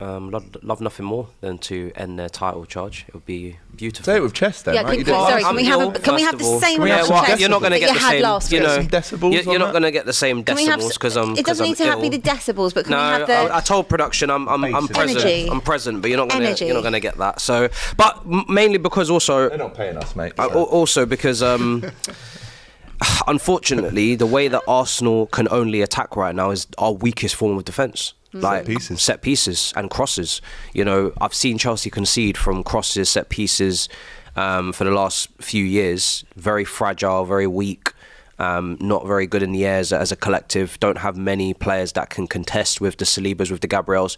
Love nothing more than to end their title charge. It would be beautiful. Say it with chest then, Yeah, right? can we have the same amount of chest you're not going to get the same last week? Decibels. You're not going to get the same decimals because I'm. It doesn't need to be the decibels, but can we have the? I told production I'm present. Energy. I'm present, but you're not going to get that. So, but mainly because also they're not paying us, mate. Also because unfortunately, the way that Arsenal can only attack right now is our weakest form of defence. Like set pieces and crosses. You know, I've seen Chelsea concede from crosses, set pieces for the last few years. Very fragile, very weak, not very good in the air as a collective. Don't have many players that can contest with the Salibas, with the Gabriels.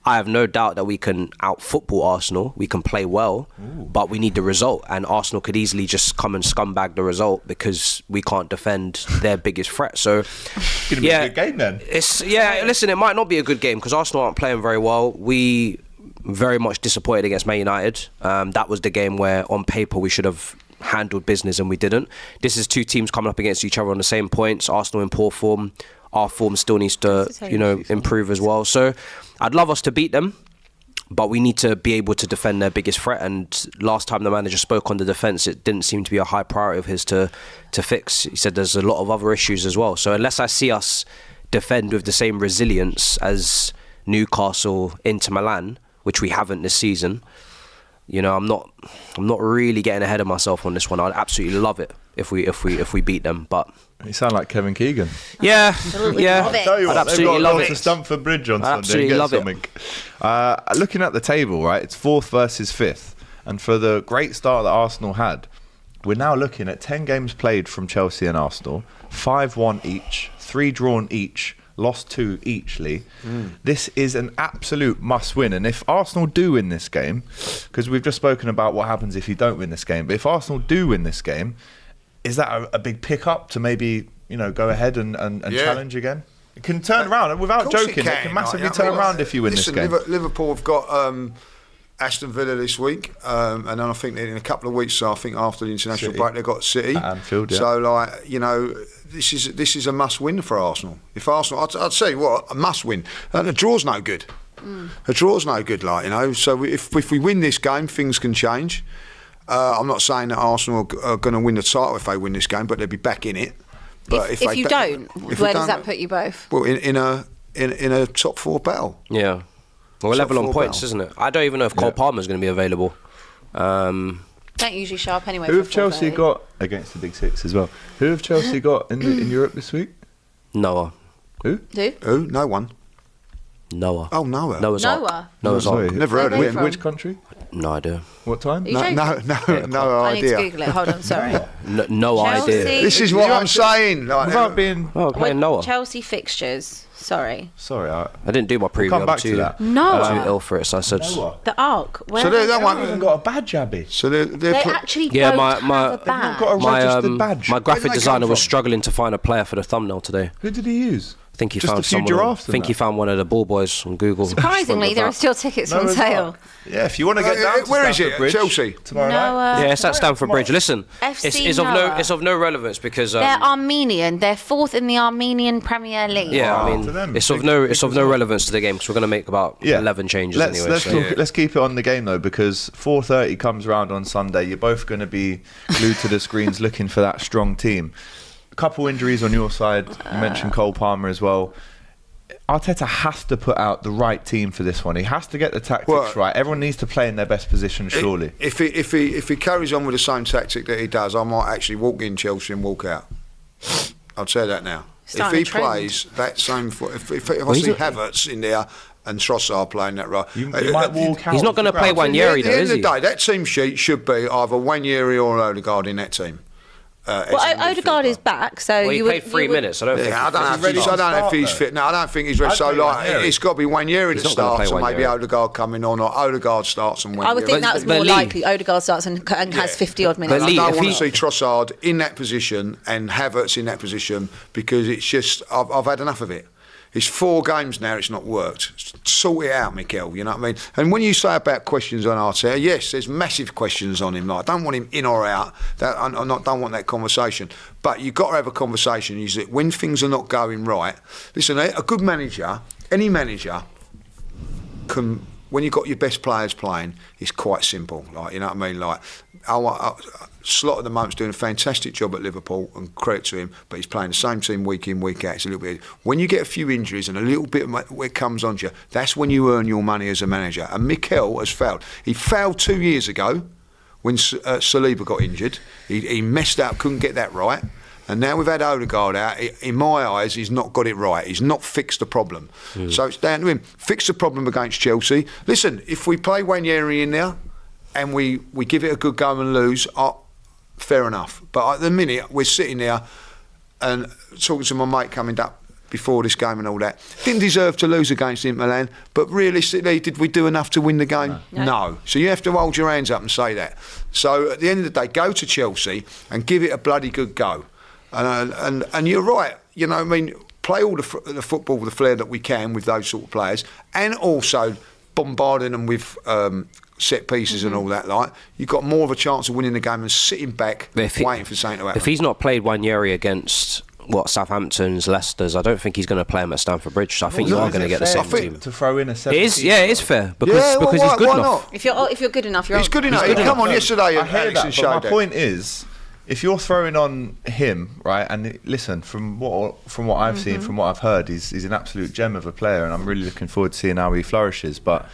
I have no doubt that we can out-football Arsenal. We can play well, but we need the result. And Arsenal could easily just come and scumbag the result because we can't defend their biggest threat. So, it's going to be a good game then. Listen, it might not be a good game because Arsenal aren't playing very well. We very much disappointed against Man United. That was the game where, on paper, we should have handled business and we didn't. This is two teams coming up against each other on the same points. Arsenal in poor form. Our form still needs to, improve as well. So I'd love us to beat them, but we need to be able to defend their biggest threat. And last time the manager spoke on the defence, it didn't seem to be a high priority of his to fix. He said there's a lot of other issues as well. So unless I see us defend with the same resilience as Newcastle, Inter Milan, which we haven't this season, you know, I'm not really getting ahead of myself on this one. I'd absolutely love it if we beat them, but. You sound like Kevin Keegan. Yeah. I'll tell you what, I'd absolutely love it. To Stamford Bridge on Sunday. Absolutely love something. Looking at the table, right, it's 4th versus 5th, and for the great start that Arsenal had, we're now looking at 10 games played from Chelsea and Arsenal, 5-1 each, 3 drawn each, lost 2 each, Lee. This is an absolute must-win, and if Arsenal do win this game, because we've just spoken about what happens if you don't win this game, but if Arsenal do win this game, is that a big pick-up to maybe, go ahead and challenge again? It can turn around, without joking, it can massively turn around if you win this game. Liverpool have got Aston Villa this week, and then I think in a couple of weeks, so I think after the international break, they've got City. At Anfield, yeah. So, this is a must-win for Arsenal. If Arsenal, I'd say, what, a must-win. And a draw's no good. A draw's no good, so if we win this game, things can change. I'm not saying that Arsenal are going to win the title if they win this game, but they'll be back in it. But if you don't, where does that put you both? Well, in a top 4 battle. Yeah. Well, we're level on points, isn't it? I don't even know if Cole Palmer's going to be available. Don't usually show up anyway. Who have Chelsea got against the Big Six as well? Who have Chelsea got in Europe this week? Noah. Who? No one. Noah. Oh, Noah. Noah's Ark. Never heard of him. Which country? No idea. What time? No idea. I need to Google it. Hold on, sorry. No idea. This is what I'm saying. Without being... playing Noah. Chelsea fixtures. Sorry, I didn't do my preview. We'll come back to that. Noah. I'm too ill for it, so I said... Noah. The Ark. Where so they haven't got a badge, Abby. So they actually don't have a badge. Got a registered badge. My graphic designer was struggling to find a player for the thumbnail today. Who did he use? I think he Just found a few someone. giraffes. I think he found one of the ball boys on Google. Surprisingly, there are still tickets on sale. Yeah, if you want to get down to where is Stamford it? Bridge Chelsea tomorrow night. Yeah, it's at Stamford Bridge. Listen, FC it's of no relevance because they're Armenian. They're 4th in the Armenian Premier League. Yeah, I mean, it's of no relevance to the game because we're going to make about 11 changes anyway. Let's keep it on the game though, because 4:30 comes around on Sunday. You're both going to be glued to the screens looking for that strong team. A couple injuries on your side. You mentioned Cole Palmer as well. Arteta has to put out the right team for this one. He has to get the tactics right. Everyone needs to play in their best position, surely. If he carries on with the same tactic that he does, I might actually walk in Chelsea and walk out. I'll say that now. If he plays that same... If I see Havertz in there and Trossard playing that role... You might walk out. He's not going to play Wanjeri, though, is he? At the end of the day, that team sheet should be either Wanjeri or Odegaard in that team. Odegaard is back, so he played 3 minutes. I don't think. I don't know if he's fit. No, I don't think he's ready. So it's got to be Wanjeri that starts, and maybe Odegaard coming on, or Odegaard starts and Wanjeri. I would think that's more likely. Odegaard starts and has 50 odd minutes. I don't want to see Trossard in that position and Havertz in that position because it's just I've had enough of it. It's 4 games now, it's not worked. Sort it out, Mikel, you know what I mean? And when you say about questions on Arteta, yes, there's massive questions on him. Like, I don't want him in or out. I don't want that conversation. But you've got to have a conversation. Is that when things are not going right, listen, a good manager, any manager, when you've got your best players playing, it's quite simple. Like, you know what I mean? Like, Slot at the moment's doing a fantastic job at Liverpool, and credit to him, but he's playing the same team week in, week out. It's a little bit. When you get a few injuries and a little bit of it comes on you, that's when you earn your money as a manager. And Mikel has failed. He failed 2 years ago when Saliba got injured. He messed up, couldn't get that right. And now we've had Odegaard out. In my eyes, he's not got it right. He's not fixed the problem. So it's down to him. Fix the problem against Chelsea. Listen, if we play Ranieri in there and we give it a good go and lose, fair enough. But at the minute, we're sitting there and talking to my mate coming up before this game and all that. Didn't deserve to lose against Inter Milan, but realistically, did we do enough to win the game? No. So you have to hold your hands up and say that. So at the end of the day, go to Chelsea and give it a bloody good go. And you're right, you know, I mean, play all the football with the flair that we can with those sort of players, and also bombarding them with set pieces and all that. Like, you've got more of a chance of winning the game than sitting back waiting for something to happen. If he's not played Ranieri against Southampton's, Leicester's, I don't think he's going to play him at Stamford Bridge. So I think you are going to get the same team. To throw in a 17. It is fair because he's good enough. If you're good enough, he's good enough. He come on yesterday and Alex and showed my point is, if you're throwing on him, right, and listen, from what I've seen, from what I've heard, he's an absolute gem of a player, and I'm really looking forward to seeing how he flourishes. But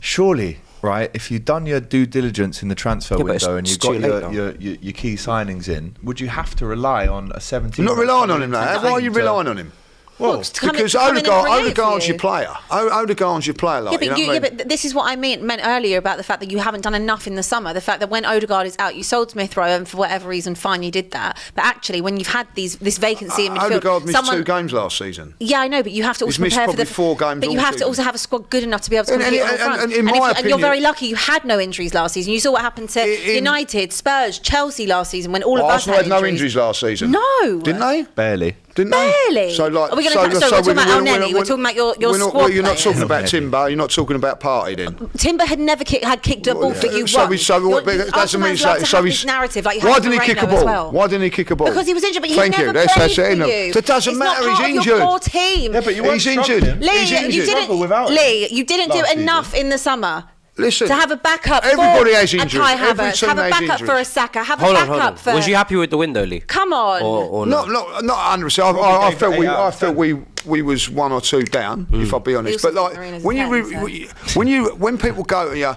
surely, right, if you've done your due diligence in the transfer window and you've got your key signings in, would you have to rely on a 17? You're not relying on him, now. Why are you relying on him? Well, because Odegaard's your player. Odegaard's your player. Like, but this is what I meant earlier about the fact that you haven't done enough in the summer. The fact that when Odegaard is out, you sold Smith Rowe, and for whatever reason, fine, you did that. But actually, when you've had this vacancy in midfield, Odegaard missed 2 games last season. Yeah, I know, but you have to also prepare for the 4 games. But you have to also have a squad good enough to be able to compete on front. And you're very lucky you had no injuries last season. You saw what happened to United, Spurs, Chelsea last season when all of us had no injuries last season. No, didn't they? Barely. Didn't they? So, like, we're talking about El Neni. We're talking about your squad. Well, you're not talking about Timber. You're not talking about Partey then. Timber had never kicked a ball for you. That's amazing. Narrative. Like, why didn't he kick a ball? Well. Why didn't he kick a ball? Because he was injured, but he never played for you. It doesn't matter. He's injured. Your core team. Yeah, but he's injured. Lee, you didn't do enough in the summer. Listen, to have a backup everybody has for injuries. Kai Havertz, have a backup for a Saka, have a backup for... Was you happy with the window, Lee? Come on. Or not 100%. I felt we was 1 or 2 down, if I'll be honest. But like when people go to you,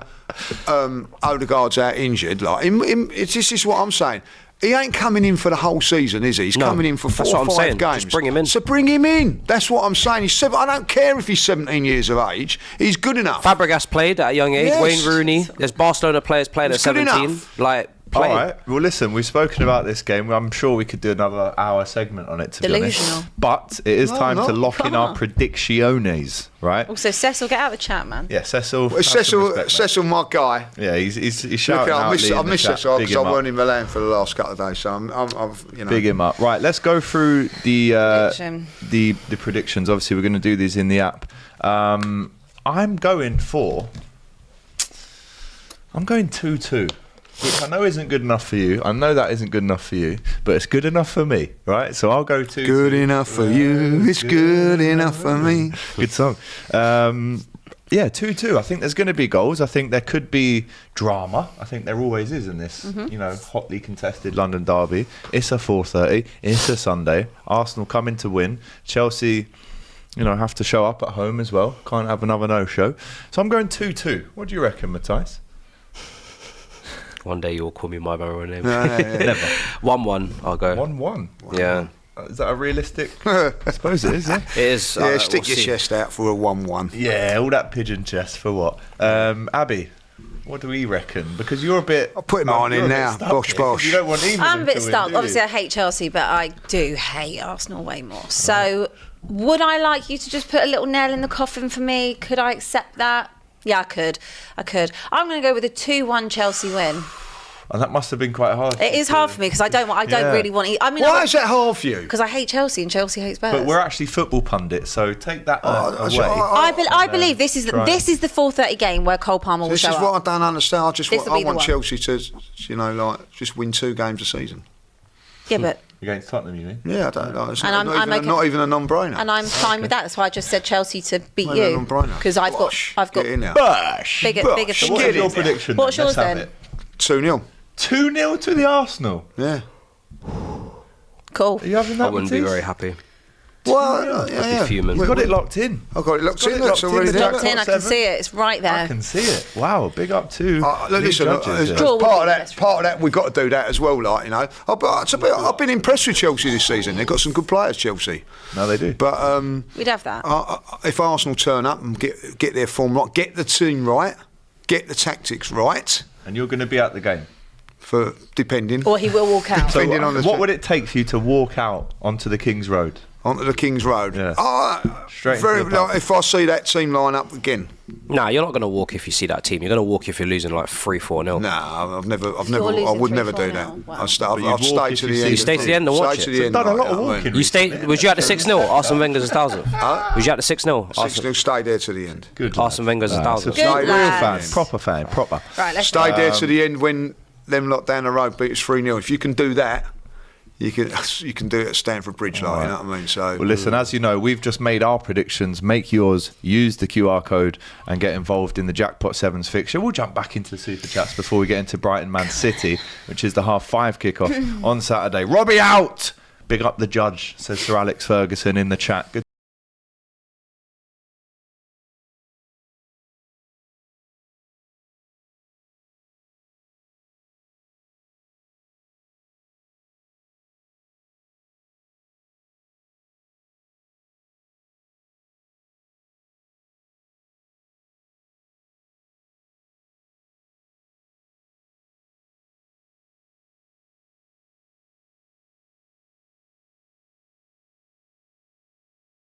Odegaard's out injured, like this is what I'm saying. He ain't coming in for the whole season, is he? He's coming in for 4 or 5 games. Just bring him in. So bring him in. That's what I'm saying. I don't care if he's 17 years of age. He's good enough. Fabregas played at a young age. Yes. Wayne Rooney. There's Barcelona players playing at 17. Like, play. All right. Well, listen, we've spoken about this game. I'm sure we could do another hour segment on it, to be honest. But it is time to lock in our predicciones, right? Also, Cecil, get out of the chat, man. Yeah, Cecil. Cecil, my guy. Yeah, he's shouting out. I miss Cecil because I weren't in Milan for the last couple of days, so I'm big him up. Right, let's go through the predictions. Obviously, we're going to do these in the app. I'm going 2-2. Which I know isn't good enough for you. I know that isn't good enough for you, but it's good enough for me, right? So I'll go 2-2. Good enough for you. It's good enough for me. Good song. 2-2. I think there's going to be goals. I think there could be drama. I think there always is in this, hotly contested London derby. It's a 4:30. It's a Sunday. Arsenal coming to win. Chelsea, have to show up at home as well. Can't have another no-show. So I'm going 2-2. What do you reckon, Matthijs? One day you'll call me my own name. Never. 1-1, I'll go. 1-1? Yeah. Is that a realistic? I suppose it is, yeah. It is. Stick your chest out for a 1-1. Yeah, all that pigeon chest for what? Abby, what do we reckon? Because you're a bit... I'll put mine in now. Bosh. You don't want either. I'm a bit stuck. Obviously, I hate Chelsea, but I do hate Arsenal way more. So, would I like you to just put a little nail in the coffin for me? Could I accept that? Yeah, I could. I'm going to go with a 2-1 Chelsea win. And that must have been quite hard. It is hard for me because I don't really want to. Why is that hard for you? Because I hate Chelsea and Chelsea hates Spurs. But we're actually football pundits, so take that away. I believe this is the 4:30 game where Cole Palmer will show up. This is what I don't understand. I want Chelsea to, just win 2 games a season. Yeah, but Against Tottenham, you mean? Yeah, I don't know. It's And not even a non-brainer. And I'm fine with that. That's why I just said Chelsea to beat Not even a you, non-brainer. because I've got Get in there. bigger So things. what's your prediction? What's then? yours Let's have then? it. 2-0. 2-0 to the Arsenal. Yeah. Cool. Are you having that? I wouldn't be Matisse? very happy. Well, I'd be fuming. We've got it locked in. I've got it locked Got in. it That's locked in. already The there. Locked in, I can see it. It's right there. I can see it. Wow, big up to Look, the listen, judges. as Draw would be part the best of that, we've got to do that as well. Like, you know, I've been impressed with Chelsea this season. They've got some good players, Chelsea. No, they do. But We'd have that. if Arsenal turn up and get their form right, get the team right, get the tactics right, And you're going to be at the game. for depending Or he will walk out. So Depending on the what would it take for you to walk out onto the King's Road? onto the King's Road. Yeah. Straight Very, into the pub. like, if I see that team line up again. Nah, you're not going to walk if you see that team. You're going to walk if you're losing like 3-4-0. Nah, I losing would never 3-4 do now. that. Wow. I'd But you'd stay walk to if the you end. see You stay to the end and watch Stay to it. the end. Done a like lot of that, I mean. walking. You stayed. Was you at the 6-0? Arsene Wenger's 1,000. Was you at the 6-0? 6-0, stay there to the end. Good. Arsene Wenger's 1,000. Good Real lads. fan, proper fan, proper. Right, let's Stay there to the end when them lot down the road beat us 3-0. If you can do that, you can do it at Stamford Bridge, like, you know what I mean? So Well, listen, as you know, we've just made our predictions. Make yours, use the QR code, and get involved in the Jackpot Sevens fixture. We'll jump back into the Super Chats before we get into Brighton Man City, which is the 5:30 kickoff on Saturday. Robbie out! Big up the judge, says Sir Alex Ferguson in the chat. Good